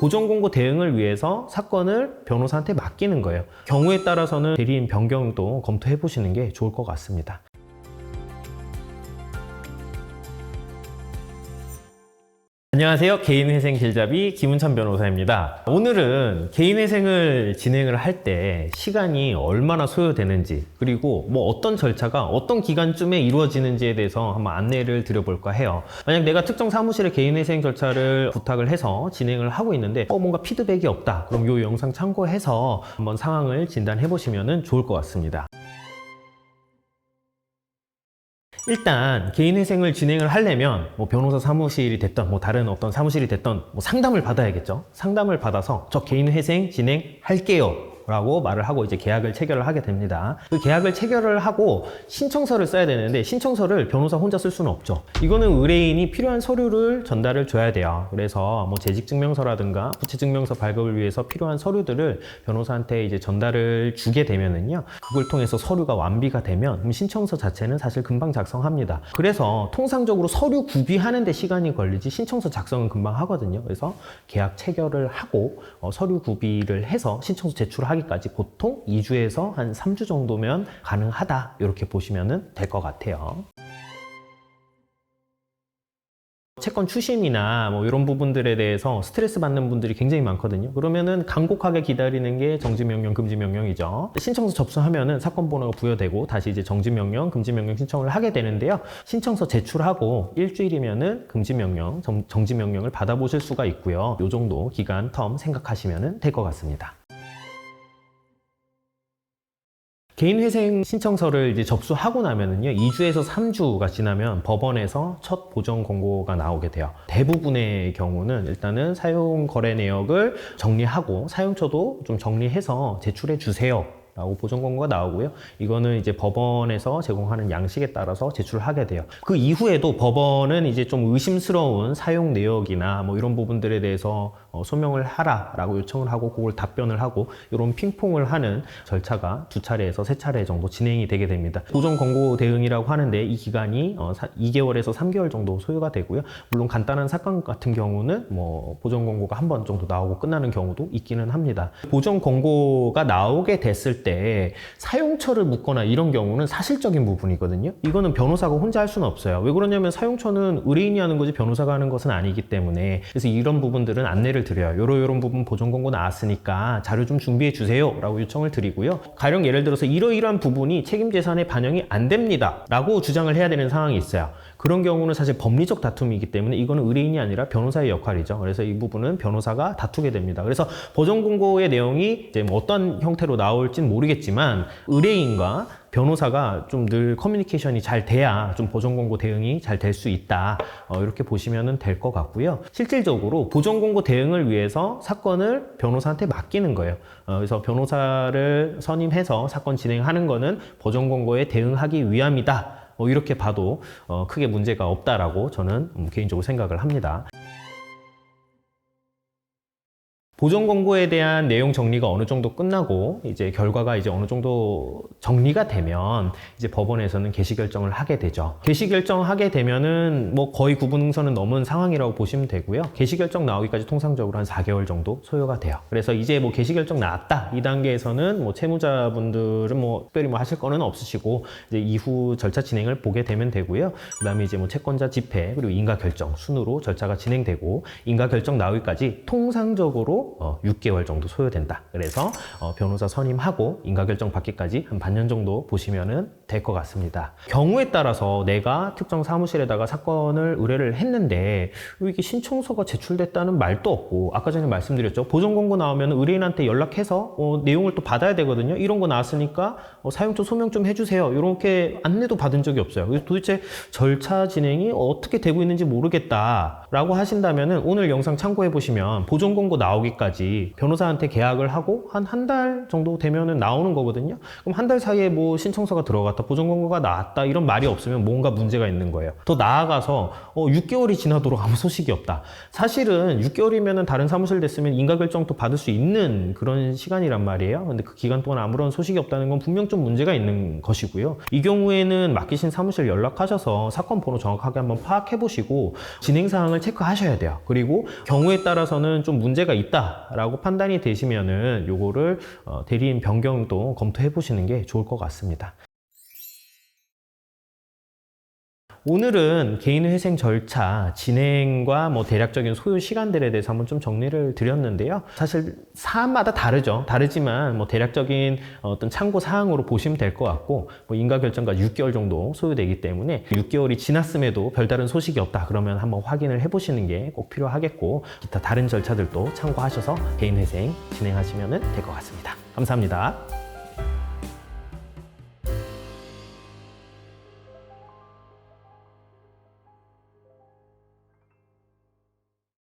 보존 공고 대응을 위해서 사건을 변호사한테 맡기는 거예요. 경우에 따라서는 대리인 변경도 검토해 보시는 게 좋을 것 같습니다. 안녕하세요. 개인회생 길잡이 김은찬 변호사입니다. 오늘은 개인회생을 진행을 할 때 시간이 얼마나 소요되는지, 그리고 뭐 어떤 절차가 어떤 기간쯤에 이루어지는지에 대해서 한번 안내를 드려볼까 해요. 만약 내가 특정 사무실에 개인회생 절차를 부탁을 해서 진행을 하고 있는데 뭔가 피드백이 없다, 그럼 이 영상 참고해서 한번 상황을 진단해 보시면 좋을 것 같습니다. 일단 개인회생을 진행을 하려면 변호사 사무실이 됐던 다른 어떤 사무실이 됐던 상담을 받아야겠죠. 상담을 받아서 저 개인회생 진행할게요 라고 말을 하고 이제 계약을 체결을 하게 됩니다. 그 계약을 체결을 하고 신청서를 써야 되는데, 신청서를 변호사 혼자 쓸 수는 없죠. 이거는 의뢰인이 필요한 서류를 전달을 줘야 돼요. 그래서 재직증명서라든가 부채증명서 발급을 위해서 필요한 서류들을 변호사한테 이제 전달을 주게 되면은요, 그걸 통해서 서류가 완비가 되면 그럼 신청서 자체는 사실 금방 작성합니다. 그래서 통상적으로 서류 구비하는 데 시간이 걸리지 신청서 작성은 금방 하거든요. 그래서 계약 체결을 하고 서류 구비를 해서 신청서 제출하기까지 보통 2주에서 한 3주 정도면 가능하다, 이렇게 보시면 될 것 같아요. 채권 추심이나 이런 부분들에 대해서 스트레스 받는 분들이 굉장히 많거든요. 그러면은 간곡하게 기다리는 게 정지명령, 금지명령이죠. 신청서 접수하면은 사건 번호가 부여되고 다시 이제 정지명령, 금지명령 신청을 하게 되는데요. 신청서 제출하고 일주일이면은 금지명령, 정지명령을 받아보실 수가 있고요. 이 정도 기간 텀 생각하시면 될 것 같습니다. 개인회생 신청서를 이제 접수하고 나면은요, 2주에서 3주가 지나면 법원에서 첫 보전 공고가 나오게 돼요. 대부분의 경우는 일단은 사용 거래 내역을 정리하고 사용처도 좀 정리해서 제출해 주세요 라고 보전 공고가 나오고요. 이거는 이제 법원에서 제공하는 양식에 따라서 제출을 하게 돼요. 그 이후에도 법원은 이제 좀 의심스러운 사용 내역이나 이런 부분들에 대해서 소명을 하라 라고 요청을 하고 그걸 답변을 하고, 이런 핑퐁을 하는 절차가 2차례에서 3차례 정도 진행이 되게 됩니다. 보전 공고 대응이라고 하는데 이 기간이 2개월에서 3개월 정도 소요가 되고요. 물론 간단한 사건 같은 경우는 보전 공고가 한 번 정도 나오고 끝나는 경우도 있기는 합니다. 보전 공고가 나오게 됐을 때 사용처를 묻거나 이런 경우는 사실적인 부분이거든요. 이거는 변호사가 혼자 할 수는 없어요. 왜 그러냐면 사용처는 의뢰인이 하는 거지 변호사가 하는 것은 아니기 때문에. 그래서 이런 부분들은 안내를 드려요. 요런 부분 보전 공고 나왔으니까 자료 좀 준비해 주세요 라고 요청을 드리고요. 가령 예를 들어서 이러이러한 부분이 책임재산에 반영이 안 됩니다 라고 주장을 해야 되는 상황이 있어요. 그런 경우는 사실 법리적 다툼이기 때문에 이거는 의뢰인이 아니라 변호사의 역할이죠. 그래서 이 부분은 변호사가 다투게 됩니다. 그래서 보전 공고의 내용이 이제 어떤 형태로 나올진 모르겠지만 의뢰인과 변호사가 좀 늘 커뮤니케이션이 잘 돼야 좀 보전 공고 대응이 잘 될 수 있다, 이렇게 보시면 될 것 같고요. 실질적으로 보전 공고 대응을 위해서 사건을 변호사한테 맡기는 거예요. 그래서 변호사를 선임해서 사건 진행하는 거는 보전 공고에 대응하기 위함이다, 이렇게 봐도 크게 문제가 없다라고 저는 개인적으로 생각을 합니다. 보전 공고에 대한 내용 정리가 어느 정도 끝나고 이제 결과가 이제 어느 정도 정리가 되면 이제 법원에서는 개시 결정을 하게 되죠. 개시 결정하게 되면은 거의 구분응선은 넘은 상황이라고 보시면 되고요. 개시 결정 나오기까지 통상적으로 한 4개월 정도 소요가 돼요. 그래서 이제 개시 결정 나왔다, 이 단계에서는 채무자분들은 특별히 하실 거는 없으시고 이제 이후 절차 진행을 보게 되면 되고요. 그다음에 이제 채권자 집행 그리고 인가 결정 순으로 절차가 진행되고, 인가 결정 나오기까지 통상적으로 6개월 정도 소요된다. 그래서 변호사 선임하고 인가결정 받기까지 한 반년 정도 보시면 될 것 같습니다. 경우에 따라서 내가 특정 사무실에다가 사건을 의뢰를 했는데 이게 신청서가 제출됐다는 말도 없고, 아까 전에 말씀드렸죠. 보전 공고 나오면 의뢰인한테 연락해서 내용을 또 받아야 되거든요. 이런 거 나왔으니까 사용처 소명 좀 해주세요, 이렇게 안내도 받은 적이 없어요. 그래서 도대체 절차 진행이 어떻게 되고 있는지 모르겠다 라고 하신다면 오늘 영상 참고해 보시면 보전 공고 나오기까지 정확까지 변호사한테 계약을 하고 한 달 정도 되면은 나오는 거거든요. 그럼 한 달 사이에 뭐 신청서가 들어갔다, 보정 권고가 나왔다 이런 말이 없으면 뭔가 문제가 있는 거예요. 더 나아가서 6개월이 지나도록 아무 소식이 없다. 사실은 6개월이면은 다른 사무실 됐으면 인가결정도 받을 수 있는 그런 시간이란 말이에요. 근데 그 기간 동안 아무런 소식이 없다는 건 분명 좀 문제가 있는 것이고요. 이 경우에는 맡기신 사무실 연락하셔서 사건 번호 정확하게 한번 파악해 보시고 진행 사항을 체크하셔야 돼요. 그리고 경우에 따라서는 좀 문제가 있다라고 판단이 되시면은 요거를 대리인 변경도 검토해 보시는 게 좋을 것 같습니다. 오늘은 개인회생 절차 진행과 뭐 대략적인 소요 시간들에 대해서 한번 좀 정리를 드렸는데요. 사실 사안마다 다르죠. 다르지만 뭐 대략적인 어떤 참고 사항으로 보시면 될 것 같고, 뭐 인가결정까지 6개월 정도 소요되기 때문에 6개월이 지났음에도 별다른 소식이 없다 그러면 한번 확인을 해보시는 게 꼭 필요하겠고, 기타 다른 절차들도 참고하셔서 개인회생 진행하시면 될 것 같습니다. 감사합니다.